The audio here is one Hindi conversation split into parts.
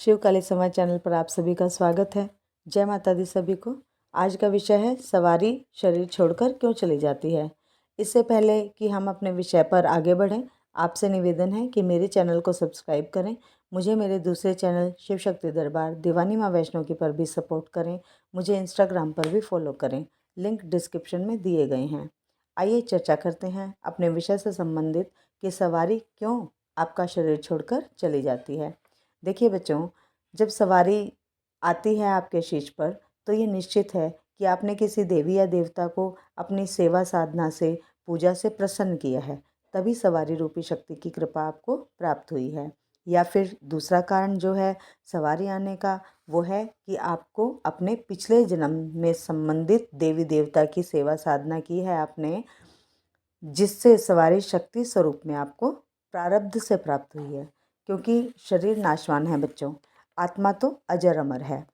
शिव काली समाज चैनल पर आप सभी का स्वागत है। जय माता दी सभी को। आज का विषय है सवारी शरीर छोड़कर क्यों चली जाती है। इससे पहले कि हम अपने विषय पर आगे बढ़ें, आपसे निवेदन है कि मेरे चैनल को सब्सक्राइब करें। मुझे मेरे दूसरे चैनल शिव शक्ति दरबार दीवानी माँ वैष्णो की पर भी सपोर्ट करें। मुझे इंस्टाग्राम पर भी फॉलो करें, लिंक डिस्क्रिप्शन में दिए गए हैं। आइए चर्चा करते हैं अपने विषय से संबंधित कि सवारी क्यों आपका शरीर छोड़कर चली जाती है। देखिए बच्चों, जब सवारी आती है आपके शीश पर तो ये निश्चित है कि आपने किसी देवी या देवता को अपनी सेवा साधना से, पूजा से प्रसन्न किया है, तभी सवारी रूपी शक्ति की कृपा आपको प्राप्त हुई है। या फिर दूसरा कारण जो है सवारी आने का, वो है कि आपको अपने पिछले जन्म में संबंधित देवी देवता की सेवा साधना की है आपने, जिससे सवारी शक्ति स्वरूप में आपको प्रारब्ध से प्राप्त हुई है। क्योंकि शरीर नाशवान है बच्चों, आत्मा तो अजर अमर है।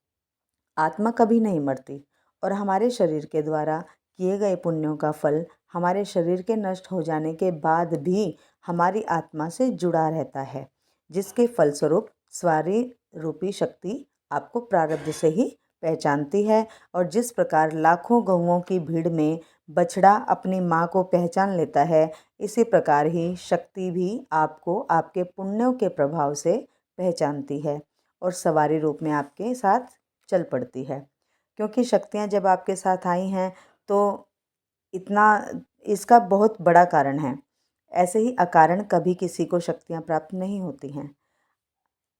आत्मा कभी नहीं मरती और हमारे शरीर के द्वारा किए गए पुण्यों का फल हमारे शरीर के नष्ट हो जाने के बाद भी हमारी आत्मा से जुड़ा रहता है, जिसके फलस्वरूप सवारी रूपी शक्ति आपको प्रारब्ध से ही पहचानती है। और जिस प्रकार लाखों गौओं की भीड़ में बछड़ा अपनी माँ को पहचान लेता है, इसी प्रकार ही शक्ति भी आपको आपके पुण्यों के प्रभाव से पहचानती है और सवारी रूप में आपके साथ चल पड़ती है। क्योंकि शक्तियाँ जब आपके साथ आई हैं तो इतना इसका बहुत बड़ा कारण है। ऐसे ही अकारण कभी किसी को शक्तियाँ प्राप्त नहीं होती हैं।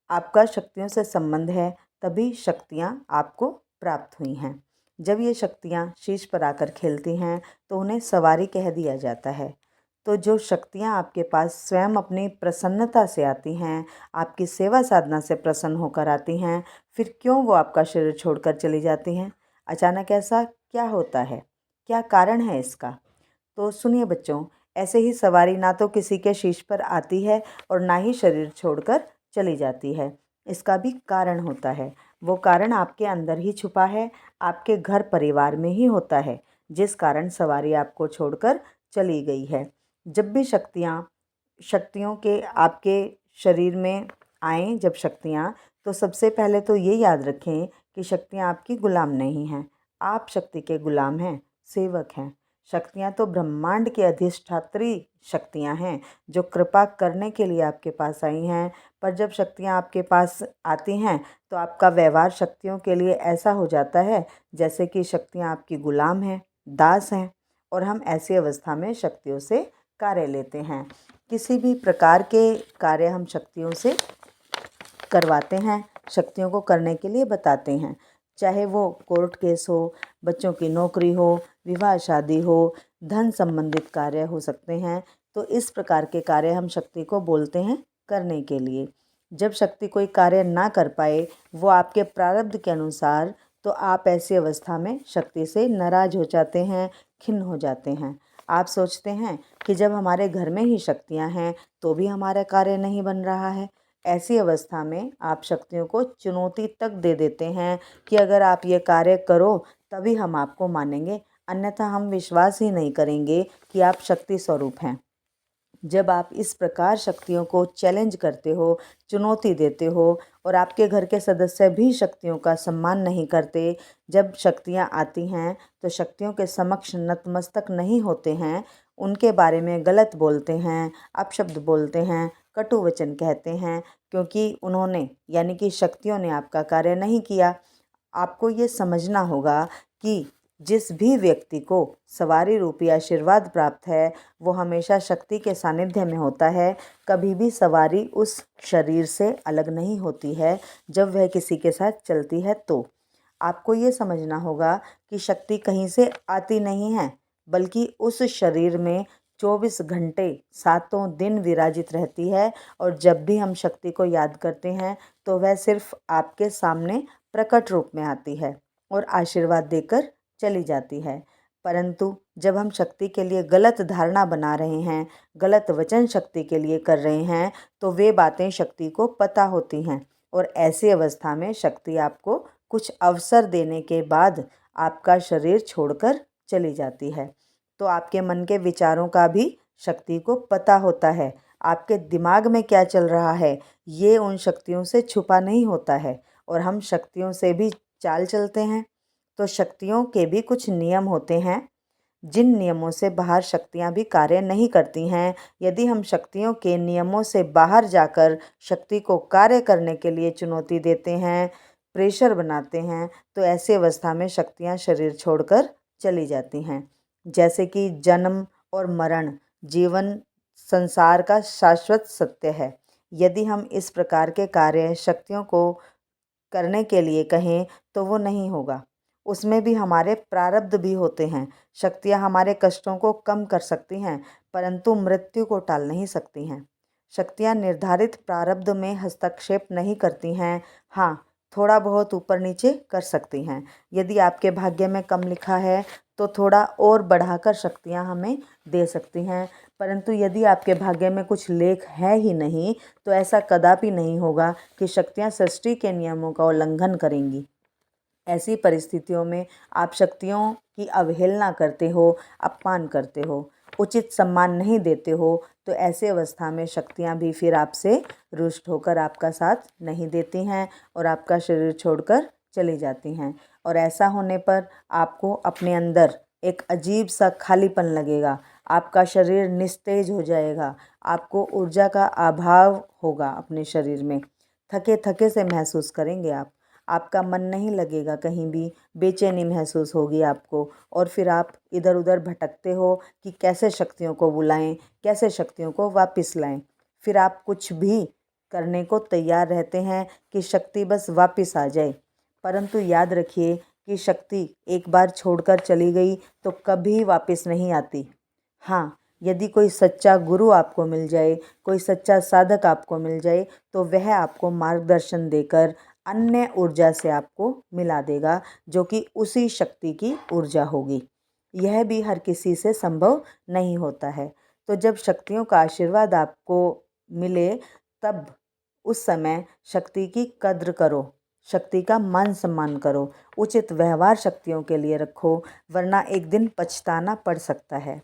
आपका शक्तियों से संबंध है, तभी शक्तियाँ आपको प्राप्त हुई हैं। जब ये शक्तियाँ शीश पर आकर खेलती हैं तो उन्हें सवारी कह दिया जाता है। तो जो शक्तियाँ आपके पास स्वयं अपनी प्रसन्नता से आती हैं, आपकी सेवा साधना से प्रसन्न होकर आती हैं, फिर क्यों वो आपका शरीर छोड़कर चली जाती हैं? अचानक ऐसा क्या होता है? क्या कारण है इसका? तो सुनिए बच्चों, ऐसे ही सवारी ना तो किसी के शीश पर आती है और ना ही शरीर छोड़कर चली जाती है। इसका भी कारण होता है। वो कारण आपके अंदर ही छुपा है, आपके घर परिवार में ही होता है, जिस कारण सवारी आपको छोड़कर चली गई है। जब भी शक्तियों के आपके शरीर में आएँ जब शक्तियाँ, तो सबसे पहले तो ये याद रखें कि शक्तियाँ आपकी गुलाम नहीं हैं। आप शक्ति के गुलाम हैं, सेवक हैं। शक्तियाँ तो ब्रह्मांड की अधिष्ठात्री शक्तियाँ हैं, जो कृपा करने के लिए आपके पास आई हैं। पर जब शक्तियाँ आपके पास आती हैं तो आपका व्यवहार शक्तियों के लिए ऐसा हो जाता है जैसे कि शक्तियाँ आपकी गुलाम हैं, दास हैं, और हम ऐसी अवस्था में शक्तियों से कार्य लेते हैं। किसी भी प्रकार के कार्य हम शक्तियों से करवाते हैं, शक्तियों को करने के लिए बताते हैं। चाहे वो कोर्ट केस हो, बच्चों की नौकरी हो, विवाह शादी हो, धन संबंधित कार्य हो सकते हैं। तो इस प्रकार के कार्य हम शक्ति को बोलते हैं करने के लिए। जब शक्ति कोई कार्य ना कर पाए वो आपके प्रारब्ध के अनुसार, तो आप ऐसी अवस्था में शक्ति से नाराज हो जाते हैं, खिन्न हो जाते हैं। आप सोचते हैं कि जब हमारे घर में ही शक्तियाँ हैं तो भी हमारा कार्य नहीं बन रहा है। ऐसी अवस्था में आप शक्तियों को चुनौती तक दे देते हैं कि अगर आप ये कार्य करो तभी हम आपको मानेंगे, अन्यथा हम विश्वास ही नहीं करेंगे कि आप शक्ति स्वरूप हैं। जब आप इस प्रकार शक्तियों को चैलेंज करते हो, चुनौती देते हो, और आपके घर के सदस्य भी शक्तियों का सम्मान नहीं करते, जब शक्तियाँ आती हैं तो शक्तियों के समक्ष नतमस्तक नहीं होते हैं, उनके बारे में गलत बोलते हैं, अपशब्द बोलते हैं, कटु वचन कहते हैं, क्योंकि उन्होंने यानी कि शक्तियों ने आपका कार्य नहीं किया। आपको ये समझना होगा कि जिस भी व्यक्ति को सवारी रूपी आशीर्वाद प्राप्त है वो हमेशा शक्ति के सानिध्य में होता है। कभी भी सवारी उस शरीर से अलग नहीं होती है जब वह किसी के साथ चलती है। तो आपको ये समझना होगा कि शक्ति कहीं से आती नहीं है, बल्कि उस शरीर में 24 घंटे सातों दिन विराजित रहती है। और जब भी हम शक्ति को याद करते हैं तो वह सिर्फ आपके सामने प्रकट रूप में आती है और आशीर्वाद देकर चली जाती है। परंतु जब हम शक्ति के लिए गलत धारणा बना रहे हैं, गलत वचन शक्ति के लिए कर रहे हैं, तो वे बातें शक्ति को पता होती हैं और ऐसी अवस्था में शक्ति आपको कुछ अवसर देने के बाद आपका शरीर छोड़कर चली जाती है। तो आपके मन के विचारों का भी शक्ति को पता होता है। आपके दिमाग में क्या चल रहा है ये उन शक्तियों से छुपा नहीं होता है। और हम शक्तियों से भी चाल चलते हैं। तो शक्तियों के भी कुछ नियम होते हैं जिन नियमों से बाहर शक्तियाँ भी कार्य नहीं करती हैं। यदि हम शक्तियों के नियमों से बाहर जाकर शक्ति को कार्य करने के लिए चुनौती देते हैं, प्रेशर बनाते हैं, तो ऐसी अवस्था में शक्तियाँ शरीर छोड़कर चली जाती हैं। जैसे कि जन्म और मरण जीवन संसार का शाश्वत सत्य है। यदि हम इस प्रकार के कार्य शक्तियों को करने के लिए कहें तो वो नहीं होगा। उसमें भी हमारे प्रारब्ध भी होते हैं। शक्तियाँ हमारे कष्टों को कम कर सकती हैं, परंतु मृत्यु को टाल नहीं सकती हैं। शक्तियाँ निर्धारित प्रारब्ध में हस्तक्षेप नहीं करती हैं। हाँ, थोड़ा बहुत ऊपर नीचे कर सकती हैं। यदि आपके भाग्य में कम लिखा है तो थोड़ा और बढ़ाकर शक्तियाँ हमें दे सकती हैं, परंतु यदि आपके भाग्य में कुछ लेख है ही नहीं तो ऐसा कदापि नहीं होगा कि शक्तियाँ सृष्टि के नियमों का उल्लंघन करेंगी। ऐसी परिस्थितियों में आप शक्तियों की अवहेलना करते हो, अपमान करते हो, उचित सम्मान नहीं देते हो, तो ऐसे अवस्था में शक्तियाँ भी फिर आपसे रुष्ट होकर आपका साथ नहीं देती हैं और आपका शरीर छोड़कर चली जाती हैं। और ऐसा होने पर आपको अपने अंदर एक अजीब सा खालीपन लगेगा। आपका शरीर निस्तेज हो जाएगा। आपको ऊर्जा का अभाव होगा अपने शरीर में। थके थके से महसूस करेंगे आप। आपका मन नहीं लगेगा कहीं भी, बेचैनी महसूस होगी आपको। और फिर आप इधर उधर भटकते हो कि कैसे शक्तियों को बुलाएं, कैसे शक्तियों को वापस लाएं। फिर आप कुछ भी करने को तैयार रहते हैं कि शक्ति बस वापस आ जाए। परंतु याद रखिए कि शक्ति एक बार छोड़कर चली गई तो कभी वापस नहीं आती। हाँ, यदि कोई सच्चा गुरु आपको मिल जाए, कोई सच्चा साधक आपको मिल जाए, तो वह आपको मार्गदर्शन देकर अन्य ऊर्जा से आपको मिला देगा, जो कि उसी शक्ति की ऊर्जा होगी। यह भी हर किसी से संभव नहीं होता है। तो जब शक्तियों का आशीर्वाद आपको मिले तब उस समय शक्ति की कद्र करो, शक्ति का मान सम्मान करो, उचित व्यवहार शक्तियों के लिए रखो, वरना एक दिन पछताना पड़ सकता है।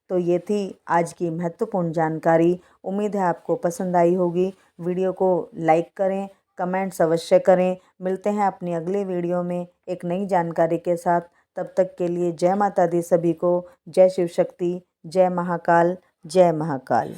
तो ये थी आज की महत्वपूर्ण जानकारी। उम्मीद है आपको पसंद आई होगी। वीडियो को लाइक करें, कमेंट्स अवश्य करें। मिलते हैं अपनी अगली वीडियो में एक नई जानकारी के साथ। तब तक के लिए जय माता दी सभी को। जय शिव शक्ति, जय महाकाल, जय महाकाल।